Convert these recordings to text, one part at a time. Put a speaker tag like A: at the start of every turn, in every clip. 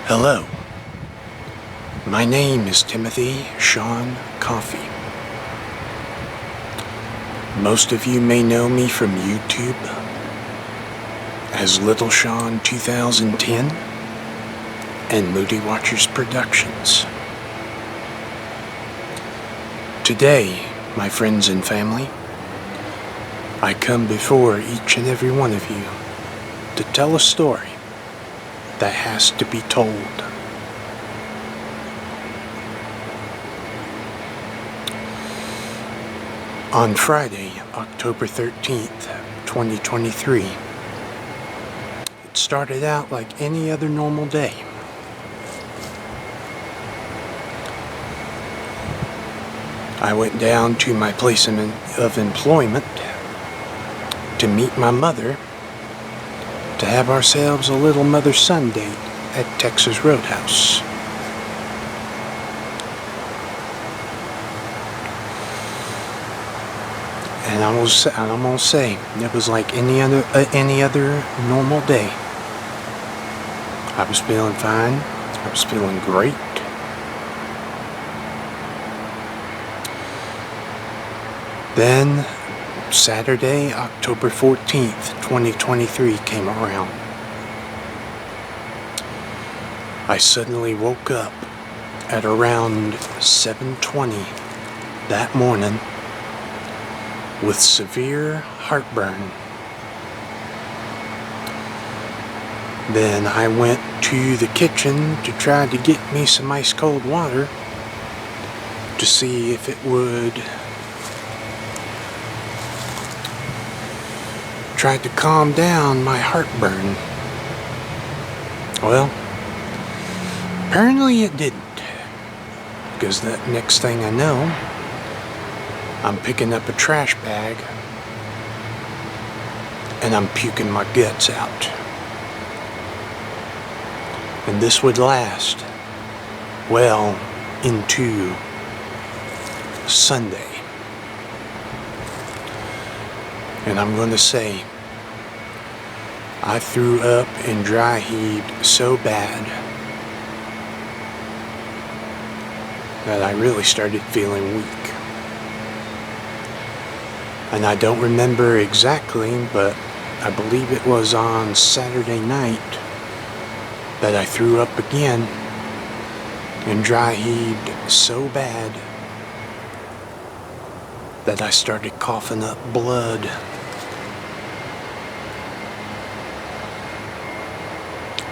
A: Hello, my name is Timothy Sean Coffey. Most of you may know me from YouTube as Little Sean 2010 and Moody Watchers Productions. Today, my friends and family, I come before each and every one of you to tell a story that has to be told. On Friday, October 13th, 2023, it started out like any other normal day. I went down to my place of employment to meet my mother to have ourselves a little mother-son date at Texas Roadhouse. And I'm gonna say it was like any other normal day. I was feeling fine. I was feeling great. Then Saturday, October 14th, 2023 came around. I suddenly woke up at around 7:20 that morning with severe heartburn. Then I went to the kitchen to try to get me some ice cold water to see if it would try to calm down my heartburn. Well, apparently it didn't, because the next thing I know, I'm picking up a trash bag and I'm puking my guts out. And this would last well into Sunday. And I'm going to say, I threw up and dry heaved so bad that I really started feeling weak. And I don't remember exactly, but I believe it was on Saturday night that I threw up again and dry heaved so bad that I started coughing up blood.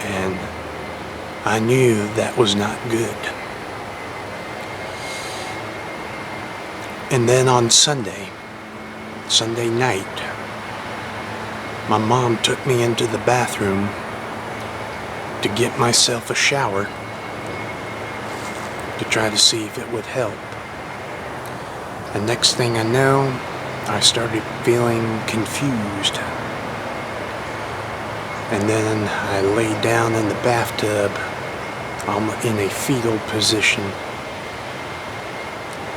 A: And I knew that was not good. And then on Sunday night, my mom took me into the bathroom to get myself a shower to try to see if it would help. And next thing I know, I started feeling confused. And then I laid down in the bathtub in a fetal position.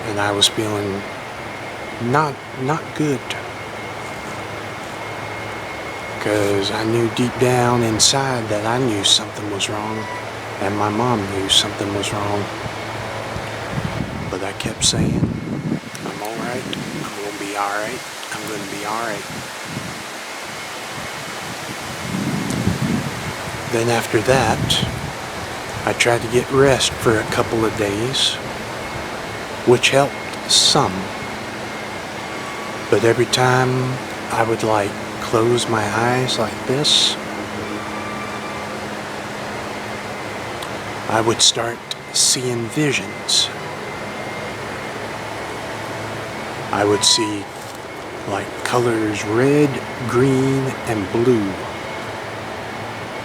A: And I was feeling not good. Because I knew deep down inside that I knew something was wrong. And my mom knew something was wrong. But I kept saying, I'm alright. I'm going to be alright. I'm going to be alright. Then after that, I tried to get rest for a couple of days, which helped some. But every time I would close my eyes like this, I would start seeing visions. I would see colors red, green, and blue.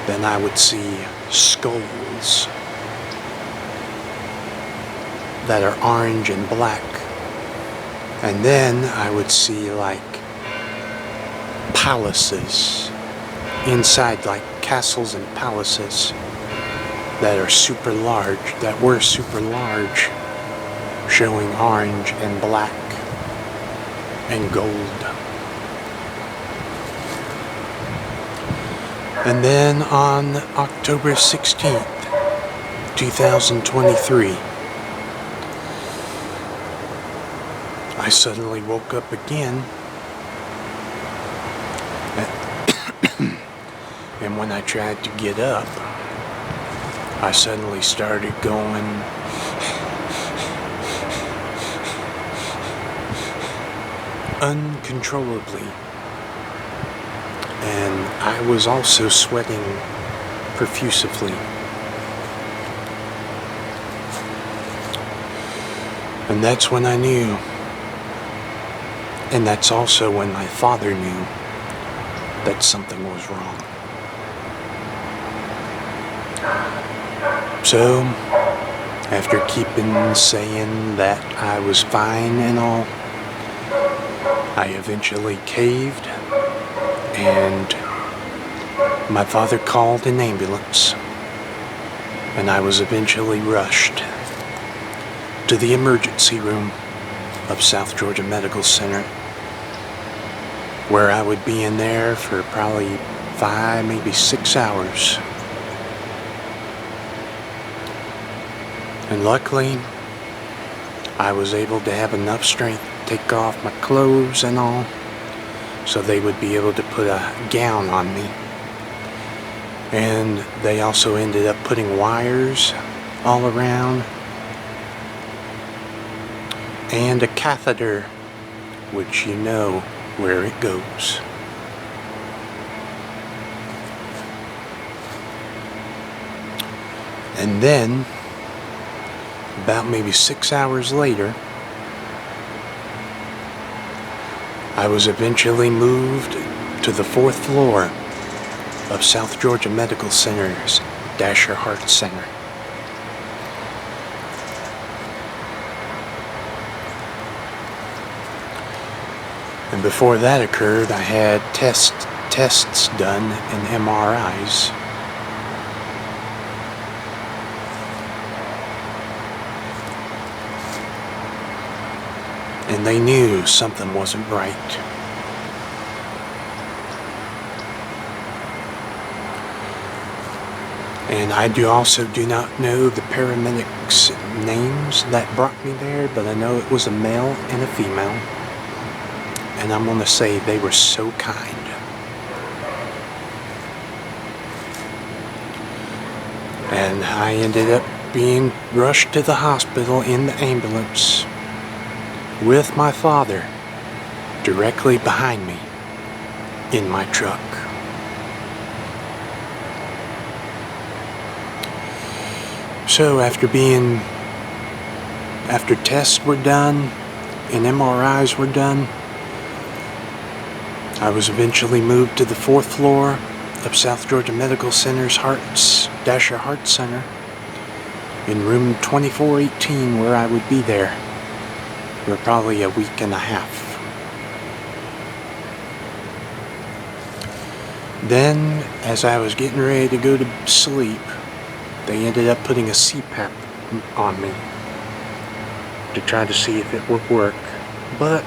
A: Then I would see skulls that are orange and black. And then I would see palaces inside, castles and palaces that were super large, showing orange and black and gold. And then on October 16th, 2023, I suddenly woke up again, and when I tried to get up, I suddenly started going uncontrollably, and I was also sweating profusely. And that's when I knew, and that's also when my father knew that something was wrong. So, after keeping saying that I was fine and all, I eventually caved, and my father called an ambulance, and I was eventually rushed to the emergency room of South Georgia Medical Center, where I would be in there for probably 5, maybe 6 hours. And luckily, I was able to have enough strength to take off my clothes and all, so they would be able to put a gown on me. And they also ended up putting wires all around, and a catheter, which you know where it goes. And then, about maybe 6 hours later, I was eventually moved to the 4th floor of South Georgia Medical Center's Dasher Heart Center. And before that occurred, I had tests done and MRIs. And they knew something wasn't right. And I also do not know the paramedics' names that brought me there, but I know it was a male and a female. And I'm going to say they were so kind. And I ended up being rushed to the hospital in the ambulance with my father directly behind me in my truck. So after tests were done and MRIs were done, I was eventually moved to the 4th floor of South Georgia Medical Center's Dasher Heart Center in room 2418, where I would be there for probably a week and a half. Then, as I was getting ready to go to sleep, they ended up putting a CPAP on me to try to see if it would work, but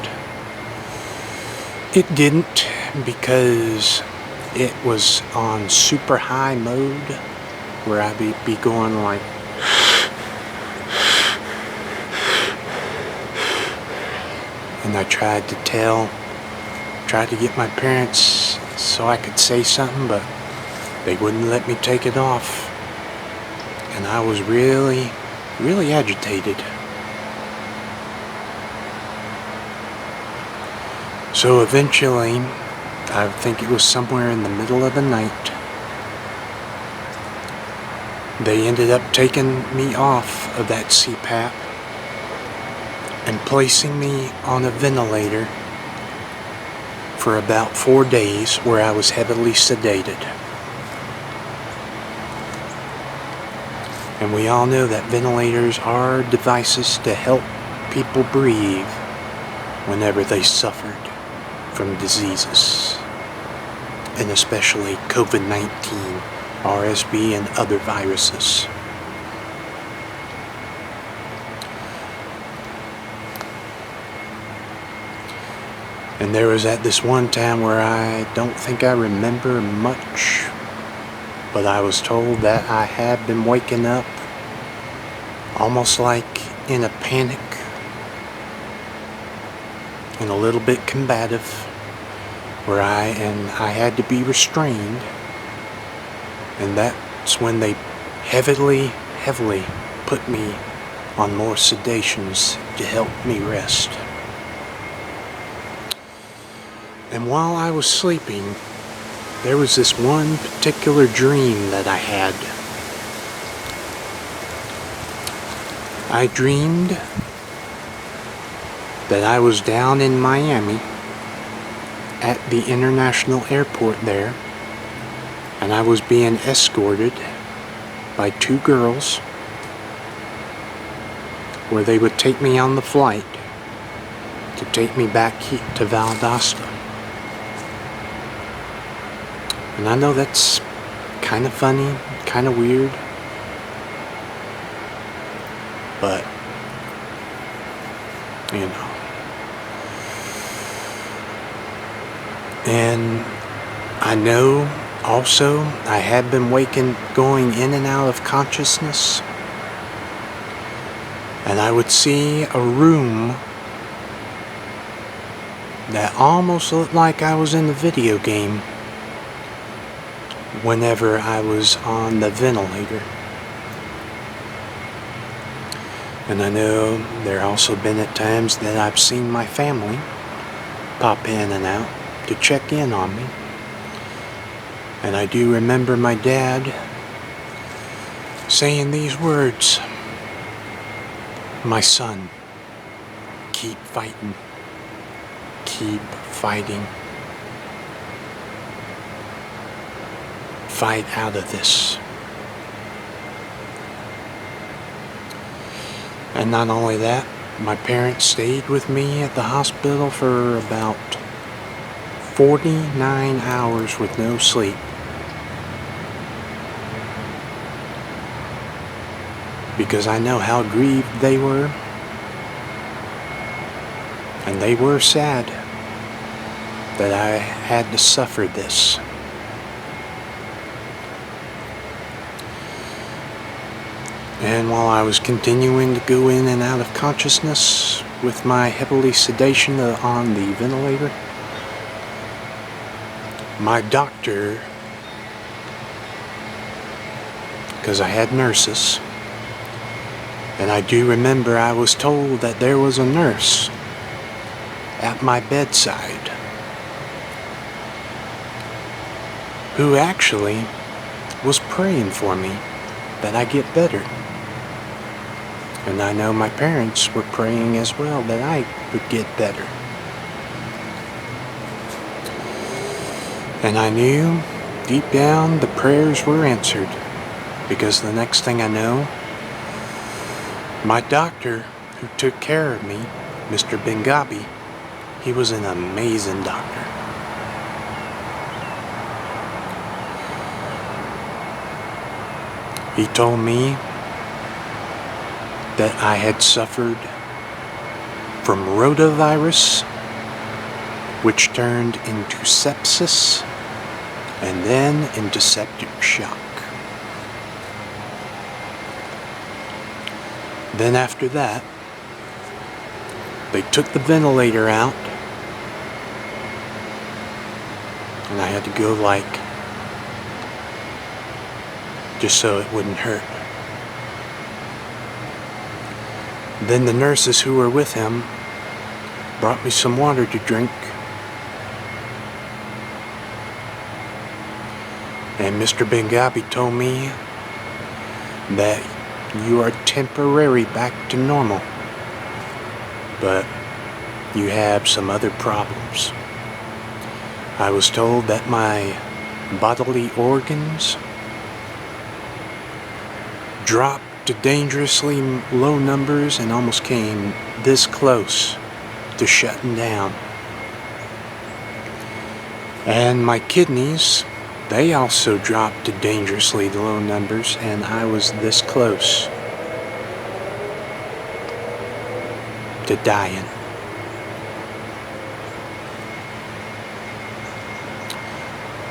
A: it didn't, because it was on super high mode, where I'd be going like, and I tried to get my parents so I could say something, but they wouldn't let me take it off, and I was really, really agitated. So eventually, I think it was somewhere in the middle of the night, they ended up taking me off of that CPAP and placing me on a ventilator for about 4 days, where I was heavily sedated. And we all know that ventilators are devices to help people breathe whenever they suffered from diseases, and especially COVID-19, RSV, and other viruses. And there was at this one time where I don't think I remember much, but I was told that I had been waking up almost like in a panic and a little bit combative, where I had to be restrained, and that's when they heavily put me on more sedations to help me rest. And while I was sleeping, there was this one particular dream that I had. I dreamed that I was down in Miami at the international airport there, and I was being escorted by two girls where they would take me on the flight to take me back to Valdosta. And I know that's kind of funny, kind of weird, but, you know. And I know also I had been going in and out of consciousness, and I would see a room that almost looked like I was in the video game whenever I was on the ventilator. And I know there also been at times that I've seen my family pop in and out to check in on me. And I do remember my dad saying these words: "My son, keep fighting. Keep fighting. Fight out of this." And not only that, my parents stayed with me at the hospital for about 49 hours with no sleep. Because I know how grieved they were, and they were sad that I had to suffer this. And while I was continuing to go in and out of consciousness with my heavily sedation on the ventilator, my doctor, because I had nurses, and I do remember I was told that there was a nurse at my bedside who actually was praying for me that I get better. And I know my parents were praying as well that I would get better. And I knew deep down the prayers were answered, because the next thing I know, my doctor who took care of me, Mr. Bengabi, he was an amazing doctor. He told me that I had suffered from rotavirus, which turned into sepsis, and then into septic shock. Then after that, they took the ventilator out, and I had to go just so it wouldn't hurt. Then the nurses who were with him brought me some water to drink. And Mr. Bengabi told me that you are temporarily back to normal, but you have some other problems. I was told that my bodily organs dropped to dangerously low numbers and almost came this close to shutting down. And my kidneys, they also dropped to dangerously low numbers, and I was this close to dying.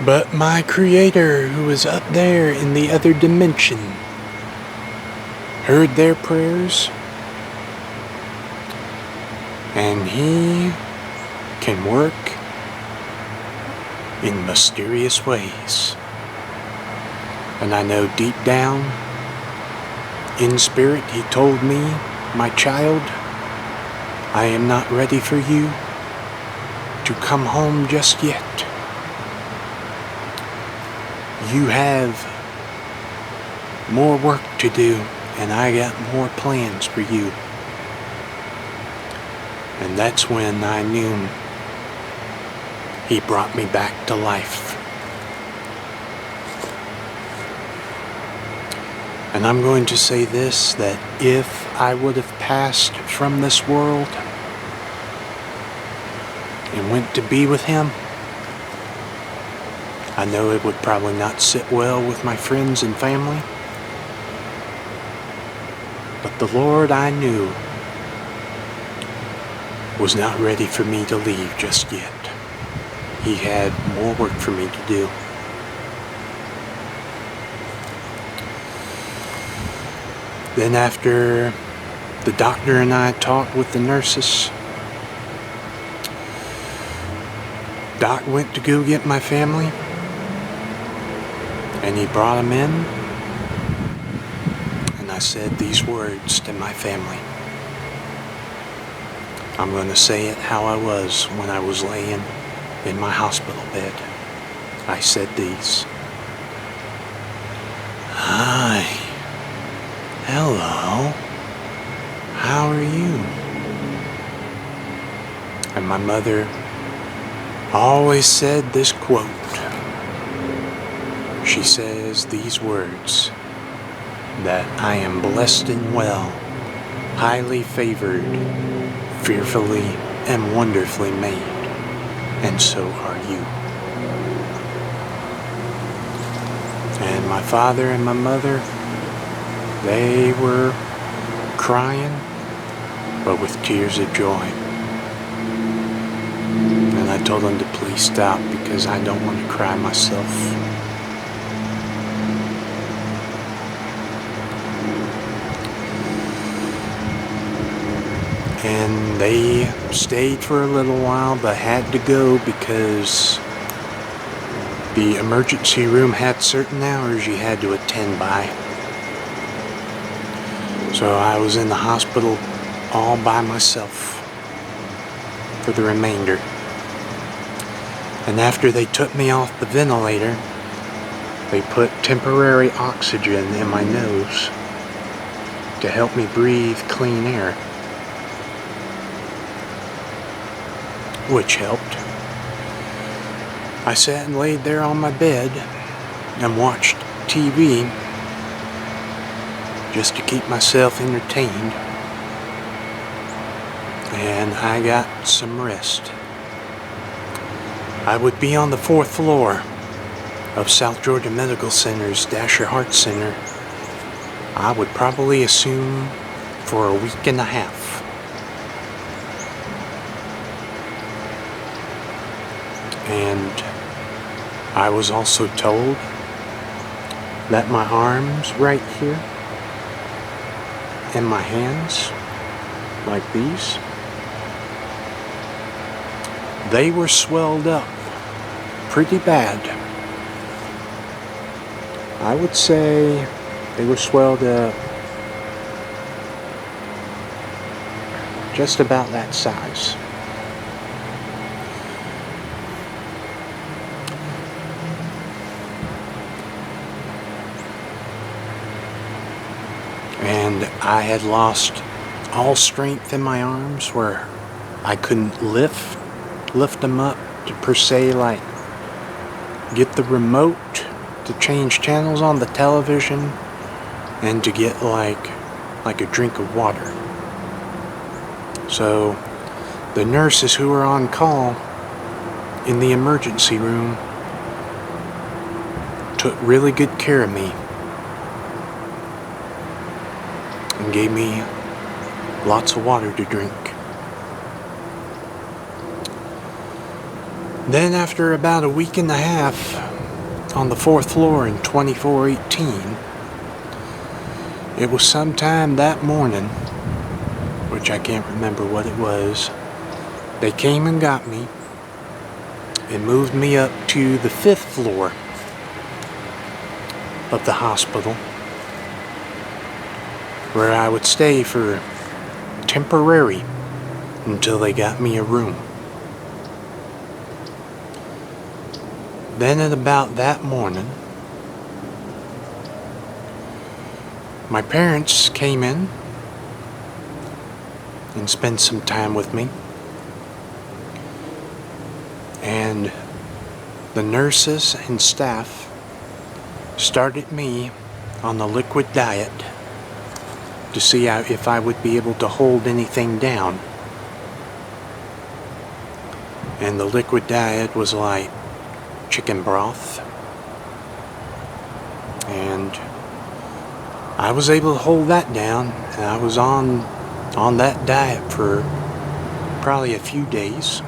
A: But my Creator, who is up there in the other dimension, heard their prayers, and He can work in mysterious ways. And I know deep down, in spirit, He told me, my child, I am not ready for you to come home just yet. You have more work to do, and I got more plans for you. And that's when I knew He brought me back to life. And I'm going to say this, that if I would have passed from this world and went to be with Him, I know it would probably not sit well with my friends and family. But the Lord, I knew, was not ready for me to leave just yet. He had more work for me to do. Then after the doctor and I talked with the nurses, Doc went to go get my family, and he brought them in, and I said these words to my family. I'm going to say it how I was when I was laying in my hospital bed. I said these. Hi. Hello. How are you? And my mother always said this quote. She says these words, that I am blessed and well, highly favored, fearfully and wonderfully made, and so are you. And my father and my mother, they were crying, but with tears of joy. And I told them to please stop, because I don't want to cry myself. And they stayed for a little while, but had to go because the emergency room had certain hours you had to attend by. So I was in the hospital all by myself for the remainder. And after they took me off the ventilator, they put temporary oxygen in my nose to help me breathe clean air, which helped. I sat and laid there on my bed and watched TV just to keep myself entertained, and I got some rest. I would be on the 4th floor of South Georgia Medical Center's Dasher Heart Center, I would probably assume, for a week and a half. And I was also told that my arms right here and my hands, like these, they were swelled up pretty bad. I would say they were swelled up just about that size. And I had lost all strength in my arms, where I couldn't lift them up to per se, like get the remote to change channels on the television, and to get like a drink of water. So the nurses who were on call in the emergency room took really good care of me and gave me lots of water to drink. Then after about a week and a half on the 4th floor in 2418, It was sometime that morning, which I can't remember what it was. They came and got me and moved me up to the 5th floor of the hospital, where I would stay for temporary until they got me a room. Then at about that morning, my parents came in and spent some time with me. And the nurses and staff started me on the liquid diet to see if I would be able to hold anything down. And the liquid diet was like chicken broth. And I was able to hold that down, and I was on that diet for probably a few days.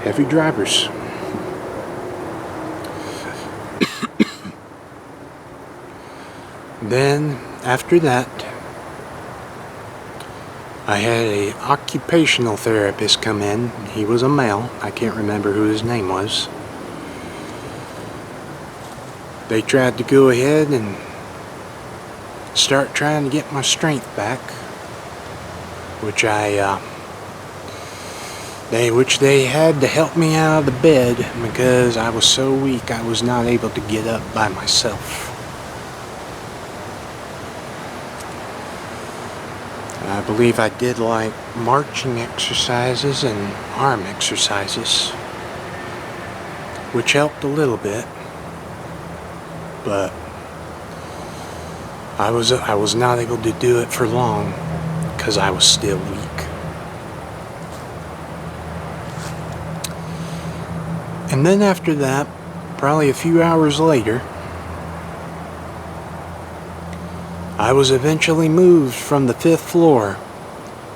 A: Heavy drivers. Then, after that, I had an occupational therapist come in. He was a male. I can't remember who his name was. They tried to go ahead and start trying to get my strength back, which they had to help me out of the bed because I was so weak I was not able to get up by myself. I believe I did like marching exercises and arm exercises, which helped a little bit, but I was not able to do it for long because I was still weak. And then after that, probably a few hours later, I was eventually moved from the 5th floor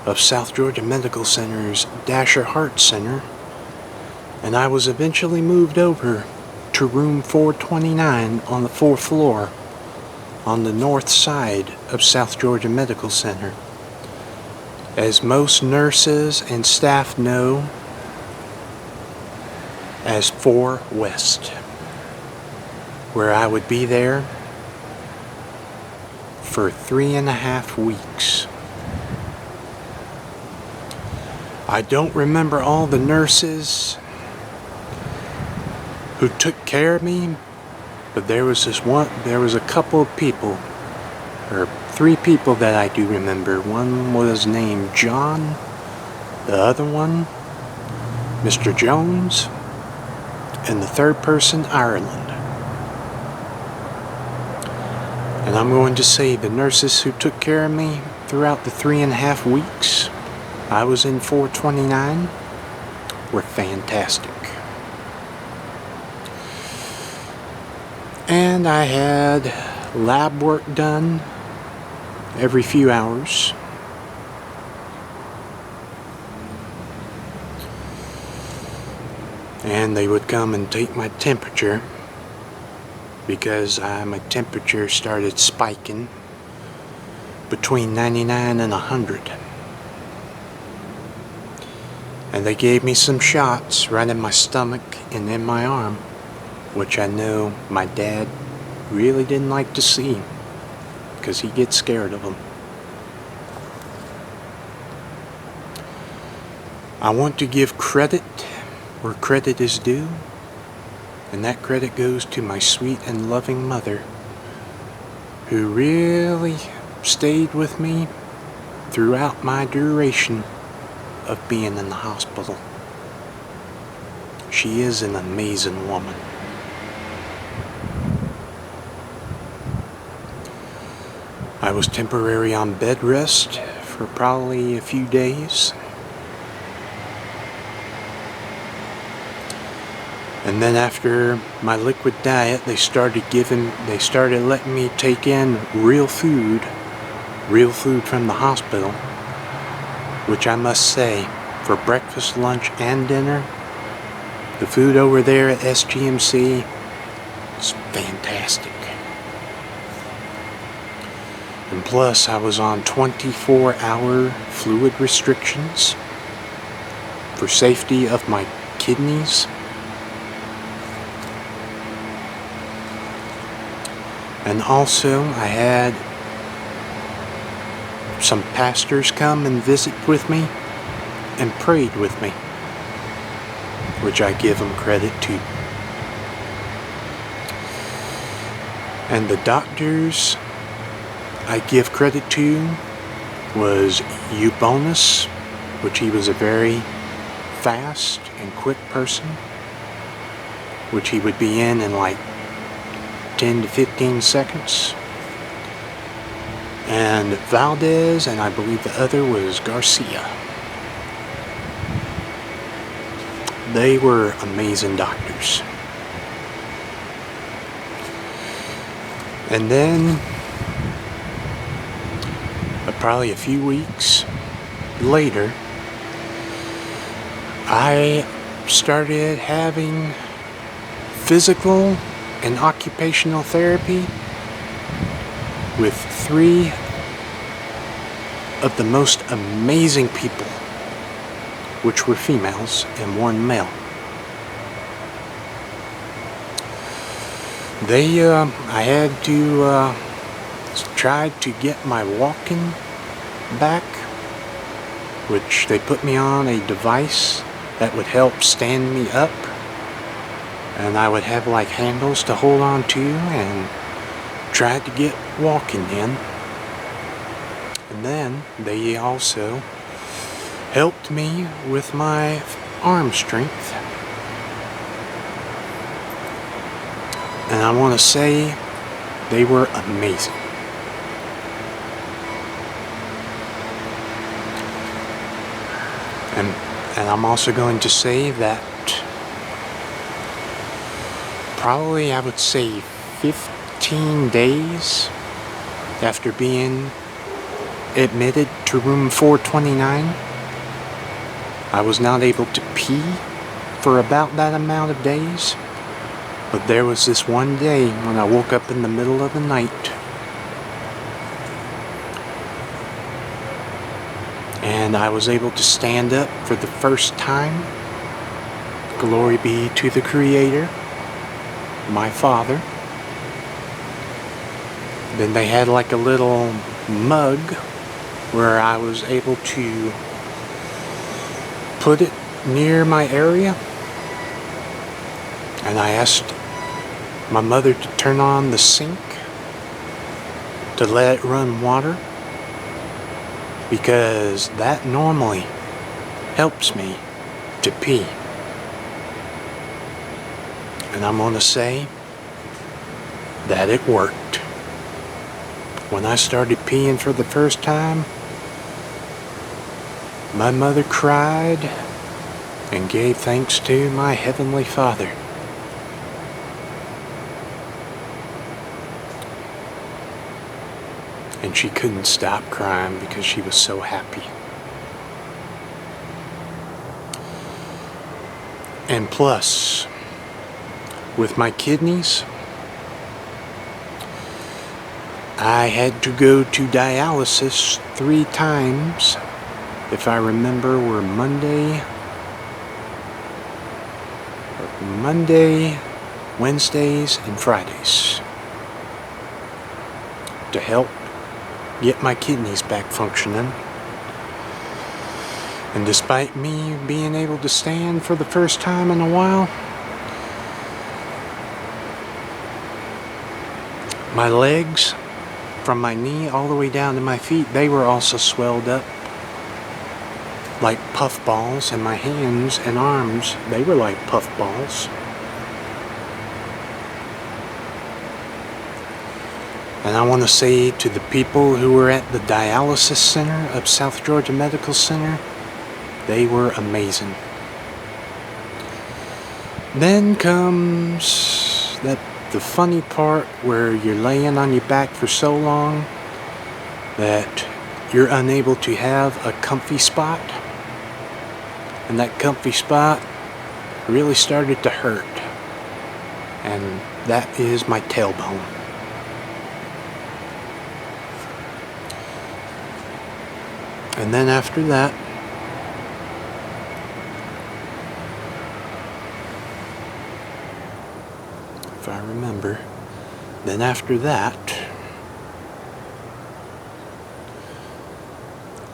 A: of South Georgia Medical Center's Dasher Heart Center, and I was eventually moved over to room 429 on the 4th floor on the north side of South Georgia Medical Center. As most nurses and staff know, as 4 West, where I would be there for 3.5 weeks. I don't remember all the nurses who took care of me, but there was a couple of people, or 3 people that I do remember. One was named John, the other one, Mr. Jones, and the third person, Ireland. And I'm going to say the nurses who took care of me throughout the 3.5 weeks I was in 429 were fantastic. And I had lab work done every few hours. And they would come and take my temperature because my temperature started spiking between 99 and 100. And they gave me some shots right in my stomach and in my arm, which I know my dad really didn't like to see because he gets scared of them. I want to give credit where credit is due, and that credit goes to my sweet and loving mother, who really stayed with me throughout my duration of being in the hospital. She is an amazing woman. I was temporarily on bed rest for probably a few days. And then after my liquid diet, they started letting me take in real food from the hospital, which I must say, for breakfast, lunch, and dinner, the food over there at SGMC is fantastic. And plus, I was on 24-hour fluid restrictions for safety of my kidneys. And also, I had some pastors come and visit with me and prayed with me, which I give them credit to. And the doctors I give credit to was Bonus, which he was a very fast and quick person, which he would be in like 10 to 15 seconds. And Valdez, and I believe the other was Garcia. They were amazing doctors. And then, probably a few weeks later, I started having physical and occupational therapy with 3 of the most amazing people, which were females and 1 male. I had to try to get my walking back, which they put me on a device that would help stand me up, and I would have like handles to hold on to and try to get walking in. And then they also helped me with my arm strength. And I want to say they were amazing. And I'm also going to say that probably I would say 15 days after being admitted to room 429, I was not able to pee for about that amount of days. But there was this one day when I woke up in the middle of the night and I was able to stand up for the first time. Glory be to the Creator, my Father. Then they had like a little mug where I was able to put it near my area, and I asked my mother to turn on the sink to let it run water, because that normally helps me to pee. And I'm going to say that it worked. When I started peeing for the first time, my mother cried and gave thanks to my Heavenly Father. And she couldn't stop crying because she was so happy. And plus, with my kidneys, I had to go to dialysis 3 times, if I remember, were Monday, Wednesdays, and Fridays, to help get my kidneys back functioning. And despite me being able to stand for the first time in a while, my legs, from my knee all the way down to my feet, they were also swelled up like puffballs, and my hands and arms, they were like puffballs. And I want to say to the people who were at the dialysis center of South Georgia Medical Center, they were amazing. Then comes the funny part where you're laying on your back for so long that you're unable to have a comfy spot, and that comfy spot really started to hurt, and that is my tailbone. And then after that, if I remember, then after that,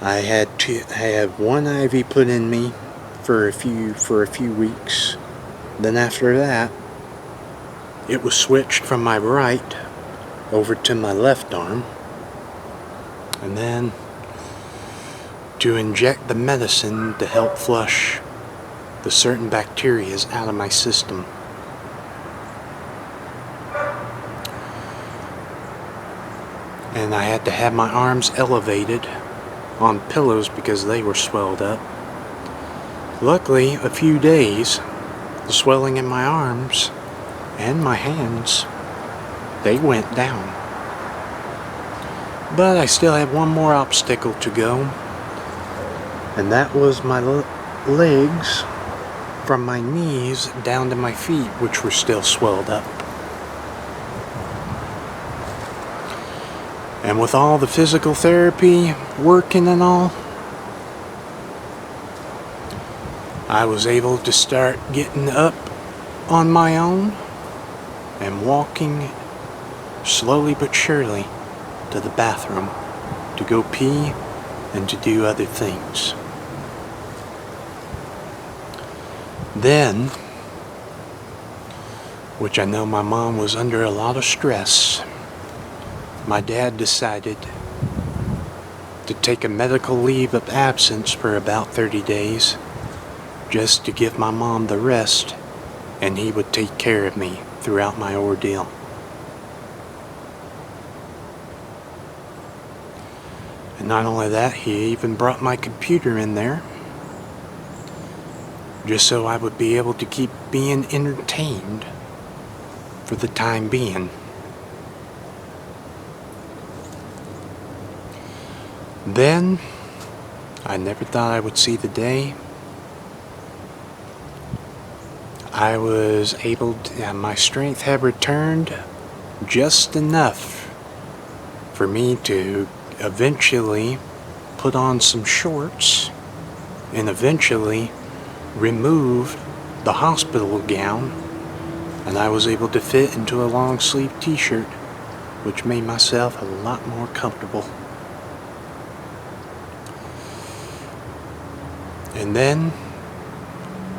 A: I had to have one IV put in me for a few weeks. Then after that, it was switched from my right over to my left arm, and then to inject the medicine to help flush the certain bacteria out of my system. And I had to have my arms elevated on pillows because they were swelled up. Luckily, a few days, the swelling in my arms and my hands, they went down. But I still had one more obstacle to go, and that was my legs from my knees down to my feet, which were still swelled up. And with all the physical therapy working and all, I was able to start getting up on my own and walking slowly but surely to the bathroom to go pee and to do other things. Then, which I know my mom was under a lot of stress, my dad decided to take a medical leave of absence for about 30 days just to give my mom the rest, and he would take care of me throughout my ordeal. And not only that, he even brought my computer in there just so I would be able to keep being entertained for the time being. Then, I never thought I would see the day. I was able to, my strength had returned just enough for me to eventually put on some shorts and eventually remove the hospital gown, and I was able to fit into a long sleeve t-shirt, which made myself a lot more comfortable. And then,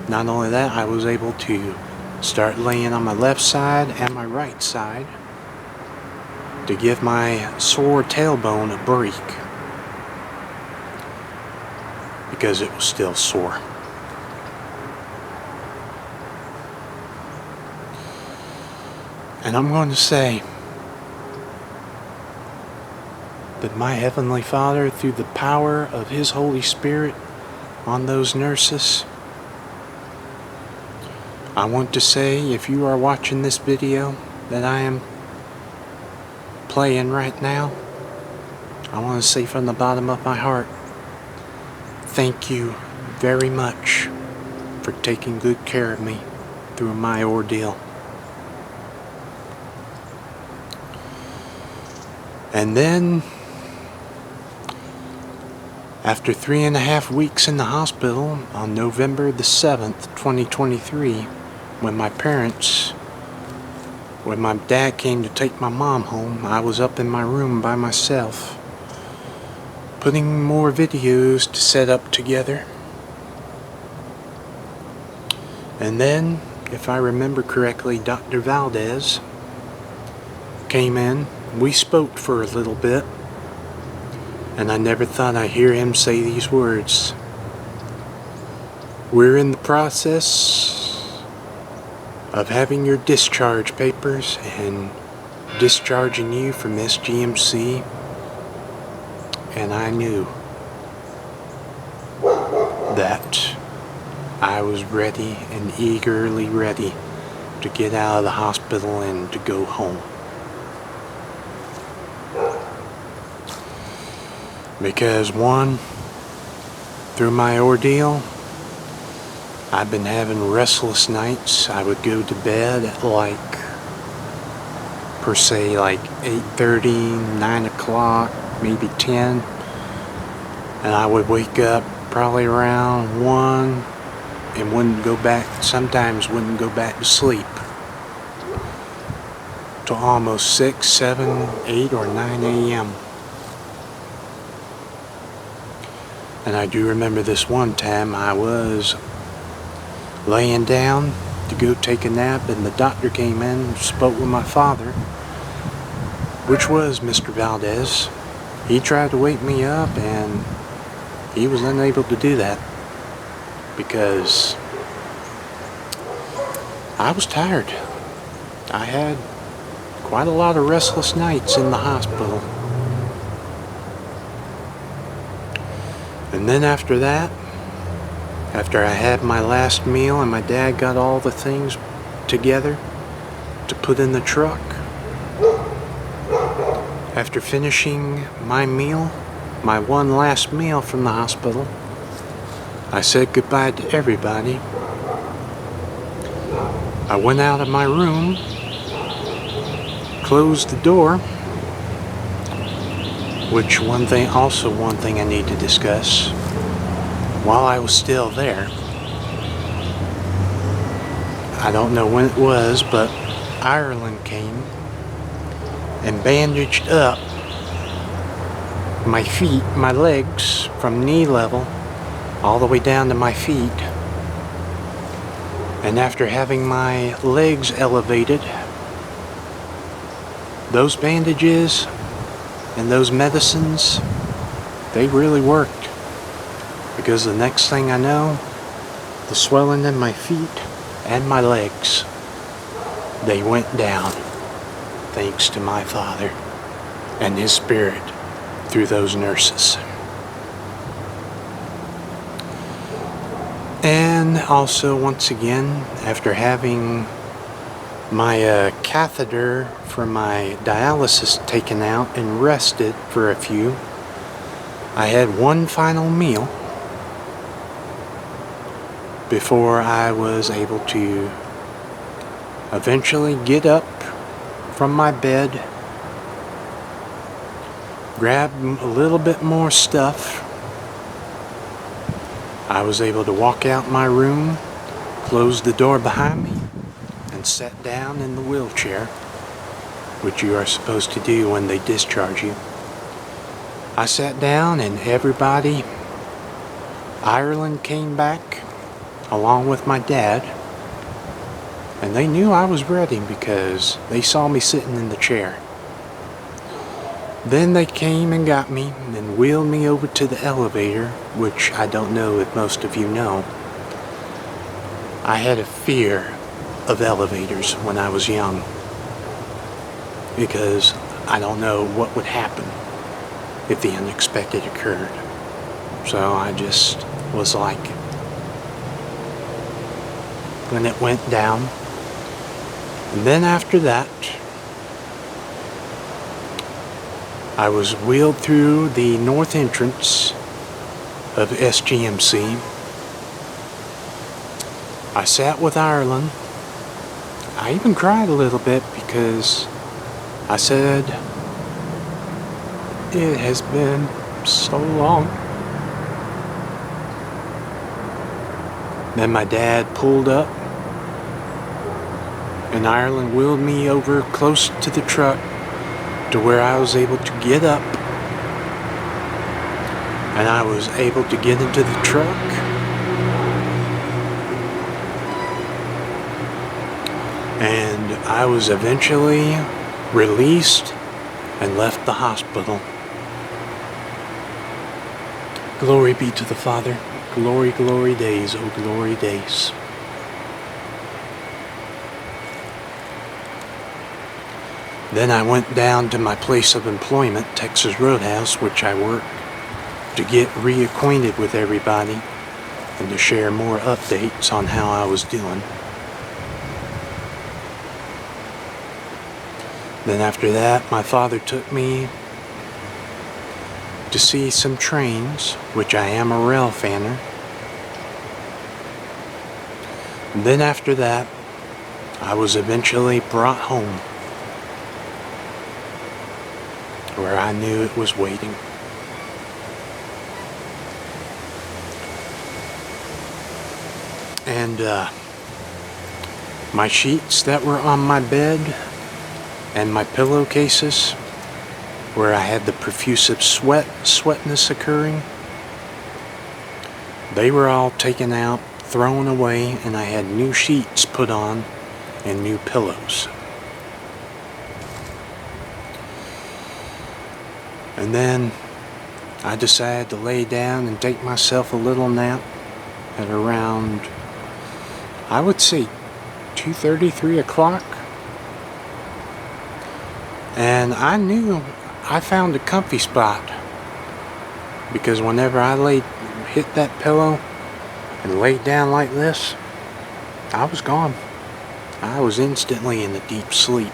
A: not only that, I was able to start laying on my left side and my right side to give my sore tailbone a break, because it was still sore. And I'm going to say that my Heavenly Father, through the power of His Holy Spirit on those nurses, I want to say, if you are watching this video that I am playing right now, I want to say from the bottom of my heart, thank you very much for taking good care of me through my ordeal. And then, after 3.5 weeks in the hospital, on November the 7th, 2023, when my dad came to take my mom home, I was up in my room by myself, putting more videos to set up together. And then, if I remember correctly, Dr. Valdez came in. We spoke for a little bit, and I never thought I'd hear him say these words. We're in the process of having your discharge papers and discharging you from SGMC, and I knew that I was ready and eagerly ready to get out of the hospital and to go home. Because one, through my ordeal, I've been having restless nights. I would go to bed at like 8:30, 9 o'clock, maybe 10. And I would wake up probably around 1 and sometimes wouldn't go back to sleep till almost 6, 7, 8, or 9 a.m. And I do remember this one time I was laying down to go take a nap, and the doctor came in and spoke with my father, which was Mr. Valdez. He tried to wake me up, and he was unable to do that because I was tired. I had quite a lot of restless nights in the hospital. And then after that, after I had my last meal and my dad got all the things together to put in the truck, after finishing my meal, my one last meal from the hospital, I said goodbye to everybody. I went out of my room, closed the door, which one thing I need to discuss. While I was still there, I don't know when it was, but Ireland came and bandaged up my feet, my legs, from knee level all the way down to my feet. And after having my legs elevated, those bandages and those medicines, they really worked. Because the next thing I know, the swelling in my feet and my legs, they went down, thanks to my father and his spirit through those nurses. And also, once again, after having my catheter for my dialysis taken out and rested for a few, I had one final meal before I was able to eventually get up from my bed, grab a little bit more stuff. I was able to walk out my room, close the door behind me, and sat down in the wheelchair, which you are supposed to do when they discharge you. I sat down, and everybody, Ireland came back along with my dad, and they knew I was ready because they saw me sitting in the chair. Then they came and got me and wheeled me over to the elevator, which I don't know if most of you know. I had a fear of elevators when I was young because I don't know what would happen if the unexpected occurred. So I just was like, when it went down. And then after that, I was wheeled through the north entrance of SGMC. I sat with Ireland. I even cried a little bit because I said, it has been so long. Then my dad pulled up, and Ireland wheeled me over close to the truck to where I was able to get up, and I was able to get into the truck, and I was eventually released and left the hospital. Glory be to the Father. Glory, glory days, oh glory days. Then I went down to my place of employment, Texas Roadhouse, which I worked, to get reacquainted with everybody and to share more updates on how I was doing. Then after that, my father took me to see some trains, which I am a rail fanner. And then after that, I was eventually brought home, where I knew it was waiting. And my sheets that were on my bed and my pillowcases, where I had the profuse sweatness occurring, they were all taken out, thrown away, and I had new sheets put on and new pillows. And then I decided to lay down and take myself a little nap at around, I would say, 2:30, 3 o'clock. And I knew I found a comfy spot, because whenever I hit that pillow and laid down like this, I was gone. I was instantly in a deep sleep.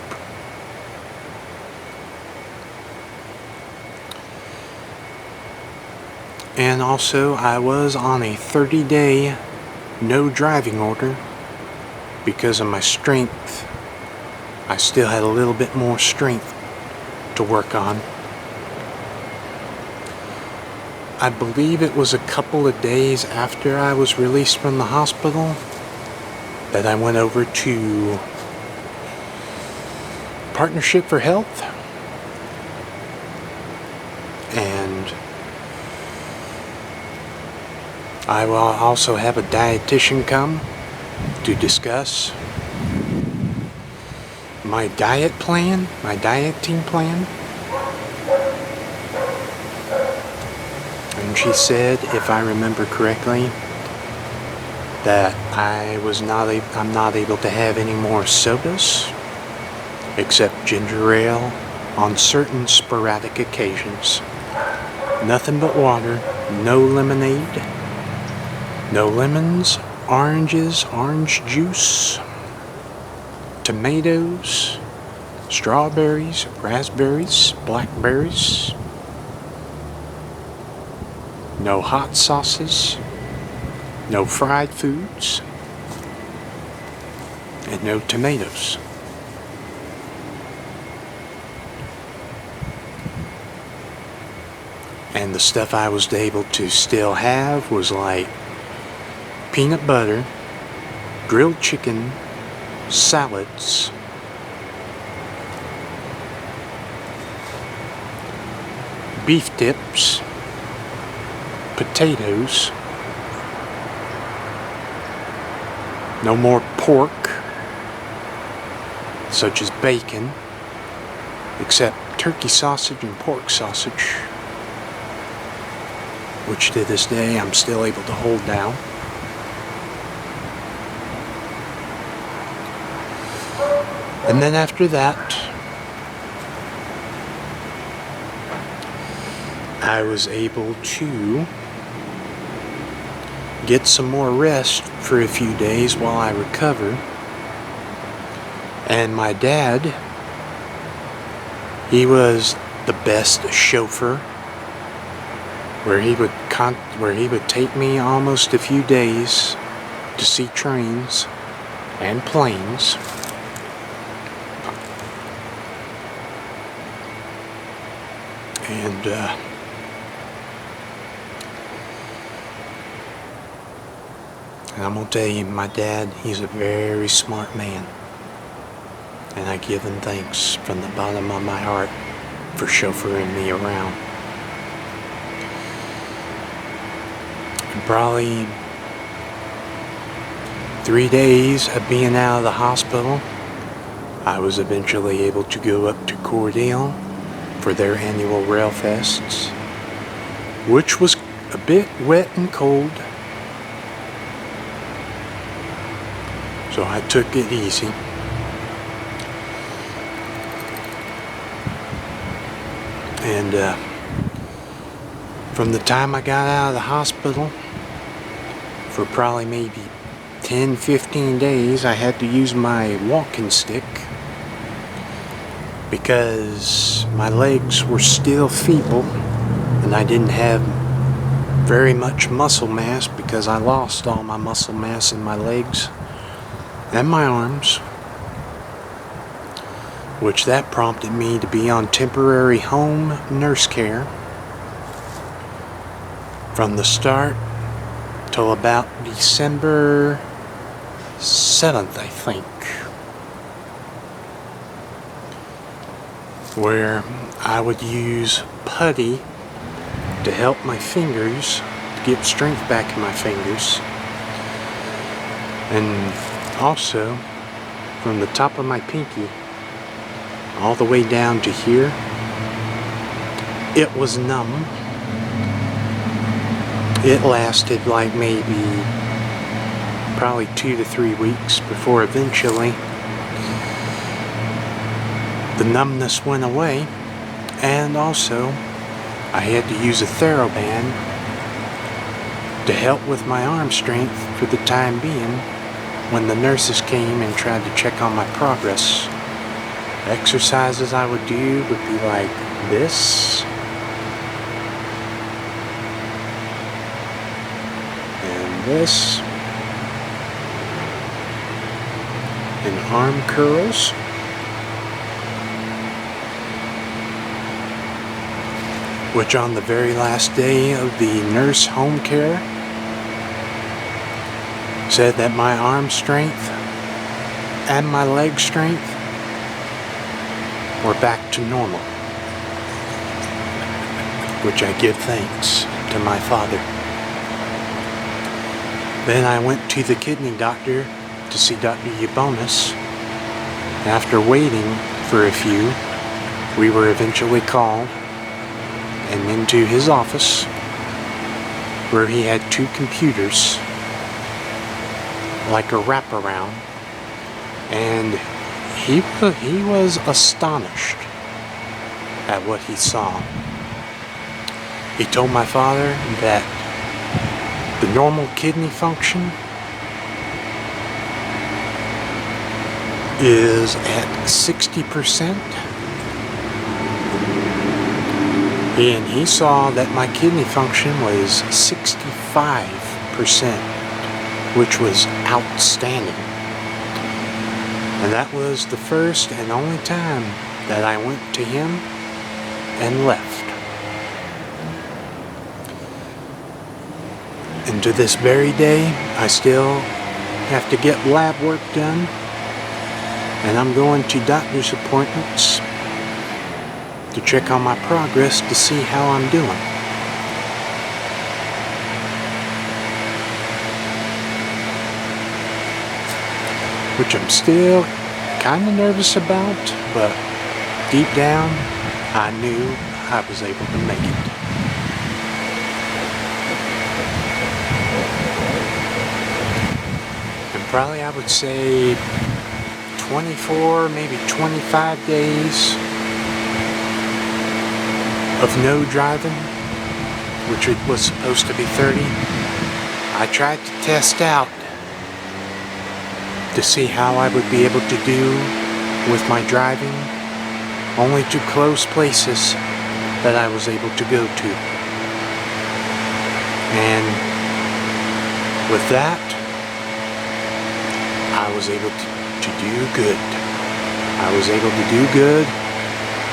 A: And also, I was on a 30-day no driving order because of my strength. I still had a little bit more strength to work on. I believe it was a couple of days after I was released from the hospital that I went over to Partnership for Health, and I will also have a dietitian come to discuss my diet plan, my dieting plan. And she said, if I remember correctly, that I'm not able to have any more sodas except ginger ale on certain sporadic occasions. Nothing but water, no lemonade, no lemons, oranges, orange juice, tomatoes, strawberries, raspberries, blackberries, no hot sauces, no fried foods, and no tomatoes. And the stuff I was able to still have was like peanut butter, grilled chicken, salads, beef tips, potatoes, no more pork, such as bacon, except turkey sausage and pork sausage, which to this day I'm still able to hold down. And then after that, I was able to get some more rest for a few days while I recover. And my dad, he was the best chauffeur, where he would take me almost a few days to see trains and planes. And I'm going to tell you, my dad, he's a very smart man. And I give him thanks from the bottom of my heart for chauffeuring me around. And probably 3 days of being out of the hospital, I was eventually able to go up to Cordele for their annual rail fests, which was a bit wet and cold. So I took it easy. And from the time I got out of the hospital, for probably maybe 10-15 days, I had to use my walking stick because my legs were still feeble and I didn't have very much muscle mass because I lost all my muscle mass in my legs and my arms, which that prompted me to be on temporary home nurse care from the start till about December 7th, I think, where I would use putty to help my fingers, to get strength back in my fingers, and also from the top of my pinky all the way down to here, it was numb. It lasted like maybe probably 2 to 3 weeks before eventually the numbness went away, and also I had to use a TheraBand to help with my arm strength for the time being when the nurses came and tried to check on my progress. Exercises I would do would be like this, and this, and arm curls, which on the very last day of the nurse home care said that my arm strength and my leg strength were back to normal, which I give thanks to my Father. Then I went to the kidney doctor to see Dr. Eubonis. After waiting for a few, we were eventually called and into his office, where he had 2 computers, like a wraparound, and he was astonished at what he saw. He told my father that the normal kidney function is at 60%, and he saw that my kidney function was 65%, which was outstanding. And that was the first and only time that I went to him and left. And to this very day, I still have to get lab work done, and I'm going to doctor's appointments to check on my progress to see how I'm doing. Which I'm still kind of nervous about, but deep down, I knew I was able to make it. And probably I would say 24, maybe 25 days of no driving, which it was supposed to be 30. I tried to test out to see how I would be able to do with my driving, only to close places that I was able to go to. And with that, I was able to do good. I was able to do good,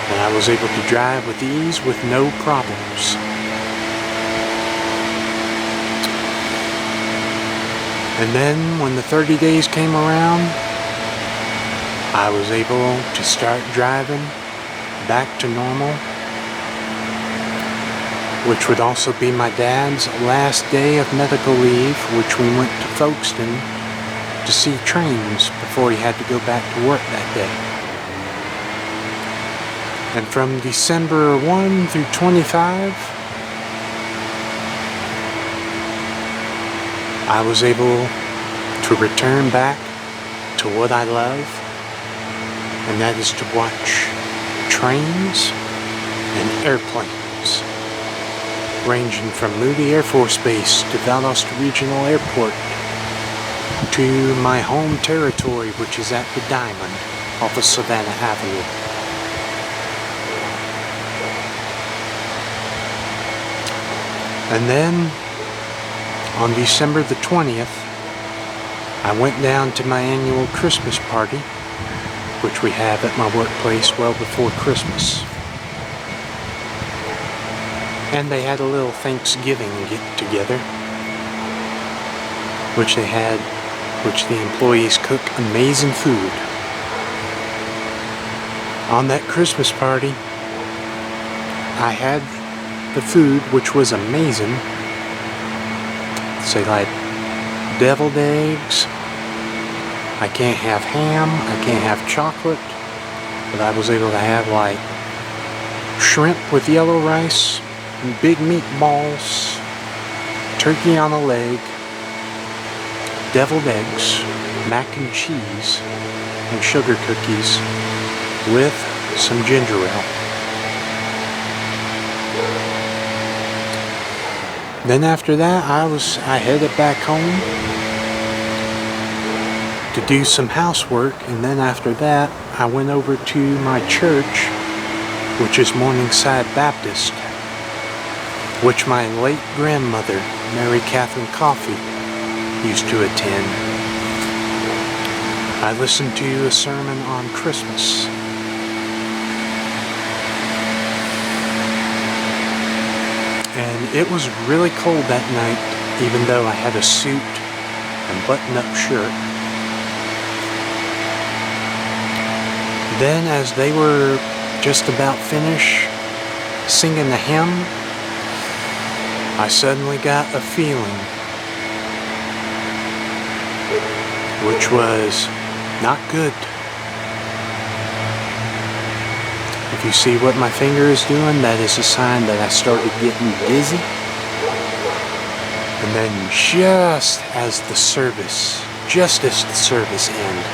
A: and I was able to drive with ease with no problems. And then when the 30 days came around, I was able to start driving back to normal, which would also be my dad's last day of medical leave, which we went to Folkestone to see trains before he had to go back to work that day. And from December 1 through 25, I was able to return back to what I love, and that is to watch trains and airplanes, ranging from Moody Air Force Base to Valdosta Regional Airport to my home territory, which is at the Diamond off of Savannah Avenue. And then on December the 20th, I went down to my annual Christmas party, which we have at my workplace well before Christmas. And they had a little Thanksgiving get together, which the employees cook amazing food. On that Christmas party, I had the food, which was amazing. Say like deviled eggs. I can't have ham, I can't have chocolate, but I was able to have like shrimp with yellow rice, and big meatballs, turkey on a leg, deviled eggs, mac and cheese, and sugar cookies with some ginger ale. Then after that, I headed back home to do some housework, and then after that, I went over to my church, which is Morningside Baptist, which my late grandmother, Mary Catherine Coffey, used to attend. I listened to a sermon on Christmas. And it was really cold that night, even though I had a suit and button-up shirt. Then as they were just about finished singing the hymn, I suddenly got a feeling, which was not good. If you see what my finger is doing, that is a sign that I started getting dizzy. And then just as the service ended,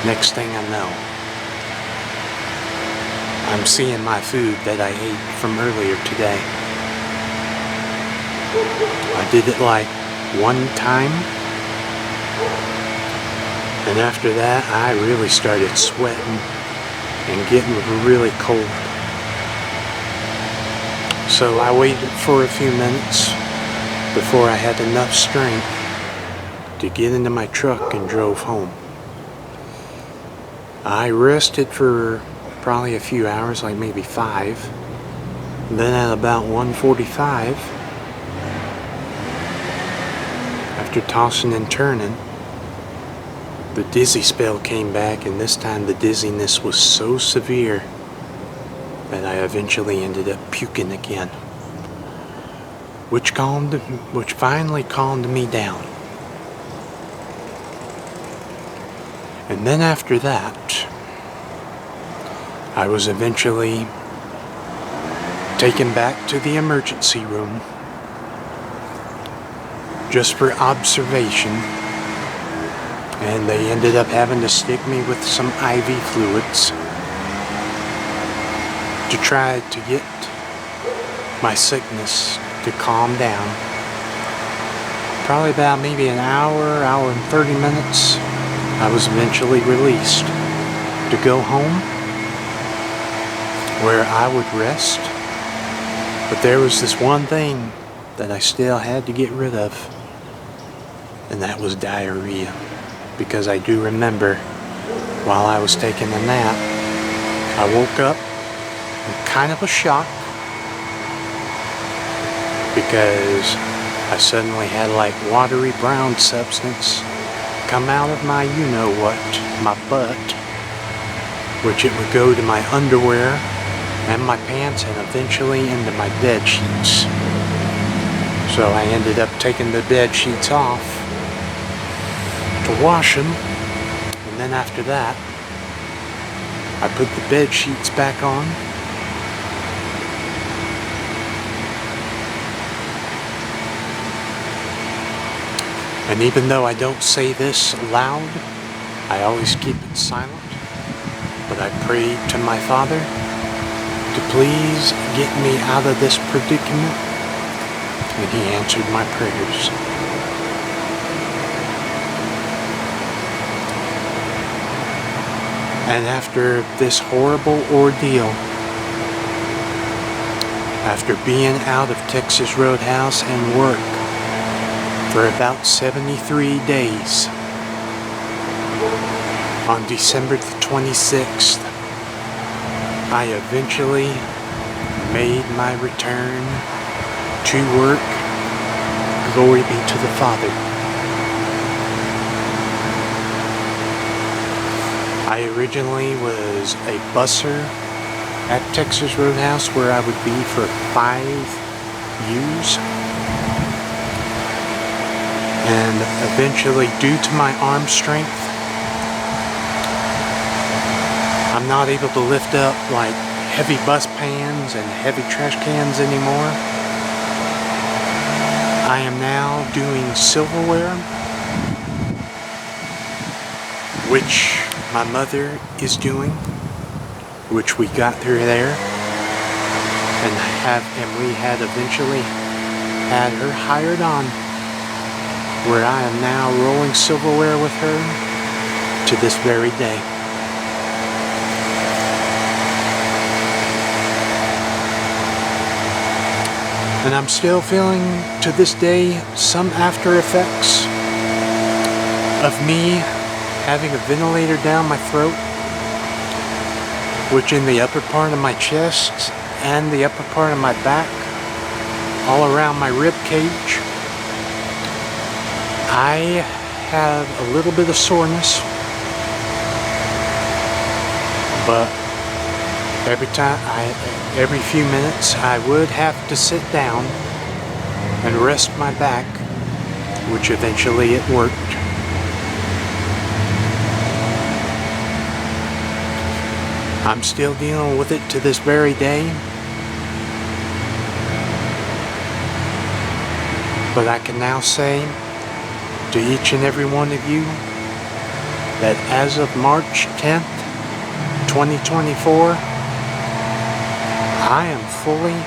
A: next thing I know, I'm seeing my food that I ate from earlier today. I did it like one time, and after that I really started sweating and getting really cold. So I waited for a few minutes before I had enough strength to get into my truck and drove home. I rested for probably a few hours, like maybe 5. And then at about 1:45, after tossing and turning, the dizzy spell came back, and this time the dizziness was so severe that I eventually ended up puking again, which finally calmed me down. And then after that, I was eventually taken back to the emergency room just for observation, and they ended up having to stick me with some IV fluids to try to get my sickness to calm down. Probably about maybe an hour and 30 minutes, I was eventually released to go home, where I would rest. But there was this one thing that I still had to get rid of, and that was diarrhea. Because I do remember while I was taking a nap, I woke up in kind of a shock because I suddenly had like watery brown substance come out of my you-know-what, my butt, which it would go to my underwear and my pants and eventually into my bed sheets. So I ended up taking the bed sheets off to wash them, and then after that I put the bed sheets back on, and even though I don't say this loud, I always keep it silent, but I prayed to my Father to please get me out of this predicament, and He answered my prayers. And after this horrible ordeal, After being out of Texas Roadhouse and work for about 73 days, on December the 26th, I eventually made my return to work. Glory be to the Father. I originally was a busser at Texas Roadhouse, where I would be for 5 years. And eventually, due to my arm strength, I'm not able to lift up like heavy bus pans and heavy trash cans anymore. I am now doing silverware, which my mother is doing, which we got through there, and we had eventually had her hired on, where I am now rolling silverware with her to this very day. And I'm still feeling to this day some after effects of me having a ventilator down my throat, which in the upper part of my chest and the upper part of my back, all around my rib cage, I have a little bit of soreness, but every few minutes I would have to sit down and rest my back, which eventually it worked. I'm still dealing with it to this very day, but I can now say to each and every one of you that as of March 10th, 2024, I am fully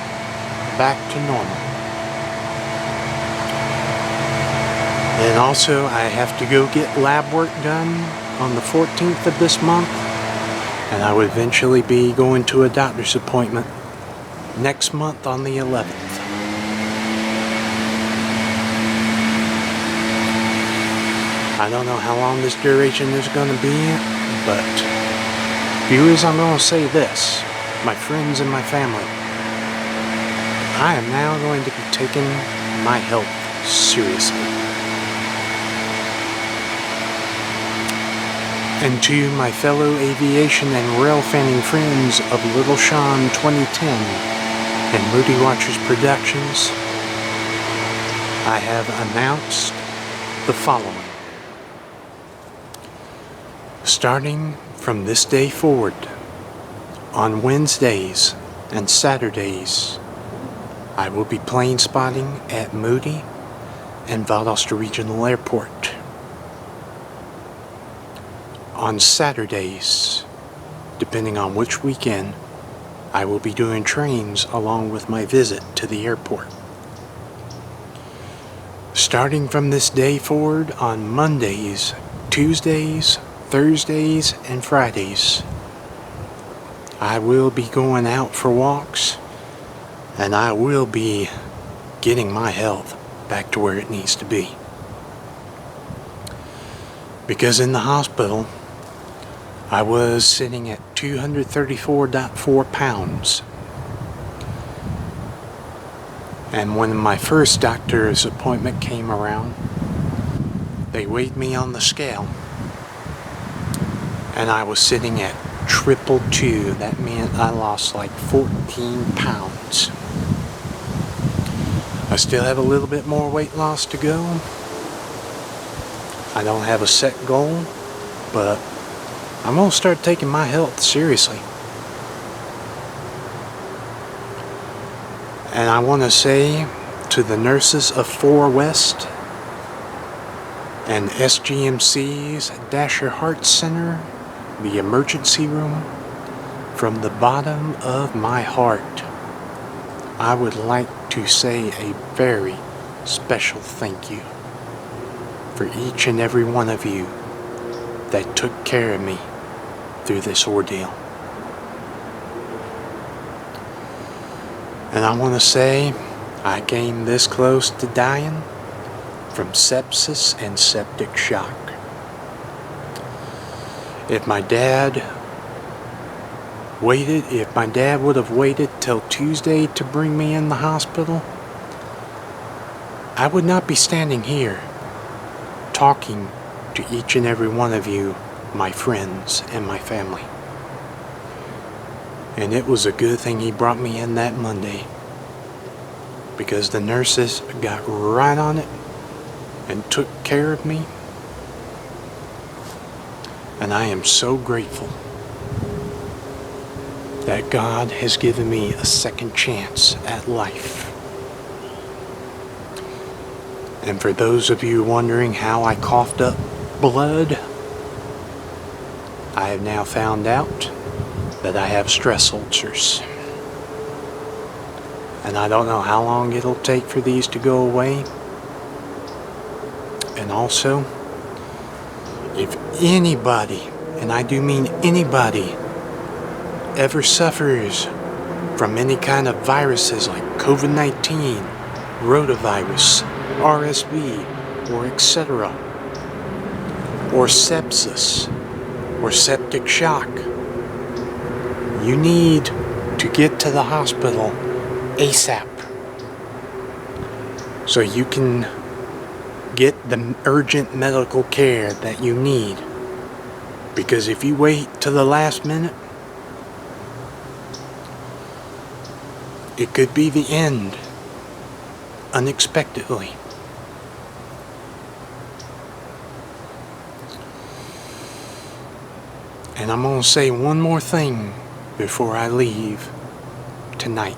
A: back to normal. And also, I have to go get lab work done on the 14th of this month, and I will eventually be going to a doctor's appointment next month on the 11th. I don't know how long this duration is going to be, but viewers, I'm going to say this. My friends and my family, I am now going to be taking my health seriously. And to my fellow aviation and rail fanning friends of Little Sean 2010 and Moody Watchers Productions, I have announced the following. Starting from this day forward, on Wednesdays and Saturdays, I will be plane spotting at Moody and Valdosta Regional Airport. On Saturdays, depending on which weekend, I will be doing trains along with my visit to the airport. Starting from this day forward, on Mondays, Tuesdays, Thursdays, and Fridays, I will be going out for walks, and I will be getting my health back to where it needs to be. Because in the hospital, I was sitting at 234.4 pounds. And when my first doctor's appointment came around, they weighed me on the scale, and I was sitting at 222. That meant I lost like 14 pounds. I still have a little bit more weight loss to go. I don't have a set goal, but I'm going to start taking my health seriously. And I want to say to the nurses of 4 West and SGMC's Dasher Heart Center, the emergency room, from the bottom of my heart, I would like to say a very special thank you for each and every one of you that took care of me through this ordeal. And I want to say I came this close to dying from sepsis and septic shock. If my dad would have waited till Tuesday to bring me in the hospital, I would not be standing here talking to each and every one of you, my friends and my family. And it was a good thing he brought me in that Monday, because the nurses got right on it and took care of me. And I am so grateful that God has given me a second chance at life. And for those of you wondering how I coughed up blood, I have now found out that I have stress ulcers. And I don't know how long it'll take for these to go away. And also, if anybody, and I do mean anybody, ever suffers from any kind of viruses like COVID-19, rotavirus, RSV, or etc., or sepsis, or septic shock, you need to get to the hospital ASAP so you can get the urgent medical care that you need. Because if you wait till the last minute, it could be the end unexpectedly. And I'm going to say one more thing before I leave tonight.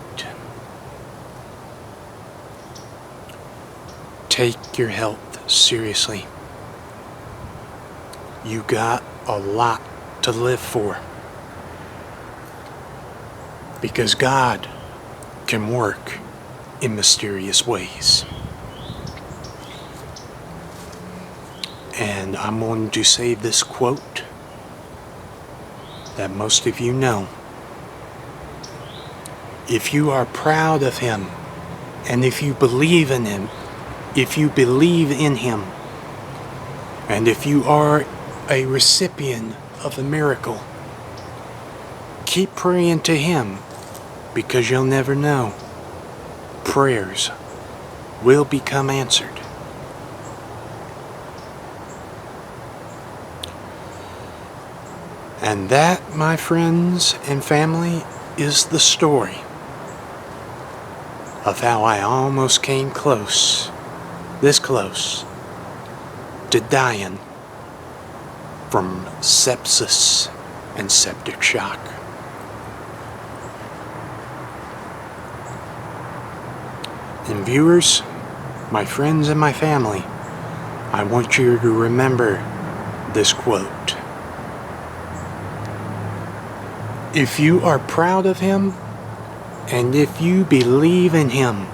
A: Take your health seriously. You got a lot to live for. Because God can work in mysterious ways. And I'm going to say this quote that most of you know. If you are proud of Him, and if you believe in Him, and if you are a recipient of a miracle, keep praying to Him, because you'll never know. Prayers will become answered. And that, my friends and family, is the story of how I almost came close, this close, to dying from sepsis and septic shock. And viewers, my friends and my family, I want you to remember this quote. If you are proud of Him, and if you believe in Him,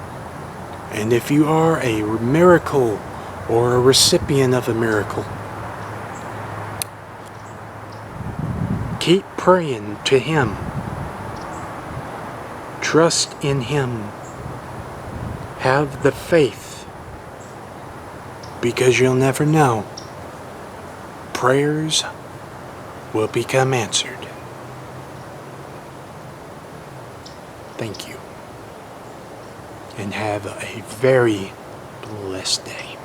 A: and if you are a miracle or a recipient of a miracle, keep praying to Him. Trust in Him. Have the faith, because you'll never know. Prayers will become answered. Thank you, and have a very blessed day.